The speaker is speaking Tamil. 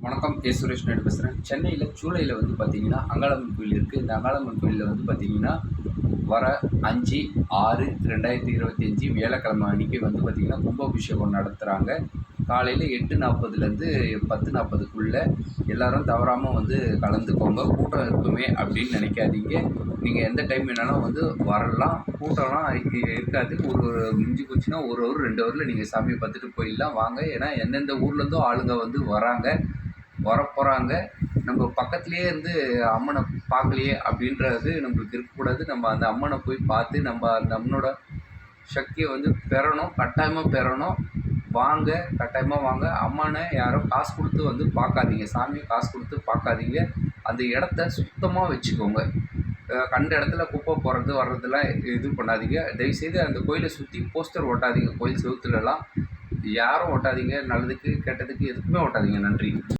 வணக்கம். சுரேஷ் நாயுடு பேசுகிறேன். சென்னையில் சூளையில் வந்து பார்த்திங்கன்னா அங்காளம்மன் கோயில் இருக்குது. இந்த அங்காளம்மன் கோயிலில் வந்து பார்த்திங்கன்னா வர 5/6/2025 வியாழக்கிழமை அன்றைக்கி வந்து பார்த்திங்கன்னா கும்பாபிஷேகம் நடத்துகிறாங்க. காலையில் 8:40லேருந்து 10:40க்குள்ளே எல்லோரும் தவறாமல் வந்து கலந்துக்கோங்க. கூட்டம் இருக்குமே அப்படின்னு நினைக்காதீங்க. நீங்கள் எந்த டைம் வேணாலும் வந்து வரலாம். கூட்டம்லாம் இருக்காது. ஒரு மிஞ்சி போச்சுன்னா 1 ஹவர் 2 ஹவரில் நீங்கள் சாமியை பார்த்துட்டு போயிடலாம். வாங்க. ஏன்னா எந்தெந்த ஊர்லேருந்தோ ஆளுங்க வந்து வராங்க, வரப்போகிறாங்க. நம்ம பக்கத்துலேயே இருந்து அம்மனை பார்க்கலையே அப்படின்றது நம்மளுக்கு இருக்கக்கூடாது. நம்ம அந்த அம்மனை போய் பார்த்து நம்ம அந்த அம்மனோட சக்தியை வந்து பெறணும். கட்டாயமாக பெறணும். வாங்க, கட்டாயமாக வாங்க. அம்மனை யாரும் காசு கொடுத்து வந்து பார்க்காதீங்க. சாமியை காசு கொடுத்து பார்க்காதீங்க. அந்த இடத்த சுத்தமாக வச்சுக்கோங்க. கண்ட இடத்துல குப்பை போடுறது வர்றதெல்லாம் இது பண்ணாதீங்க. தயவுசெய்து அந்த கோயிலை சுற்றி போஸ்டர் ஓட்டாதீங்க. கோயில் செவுத்துலலாம் யாரும் ஓட்டாதீங்க. நல்லதுக்கு கெட்டதுக்கு எதுக்குமே ஓட்டாதீங்க. நன்றி.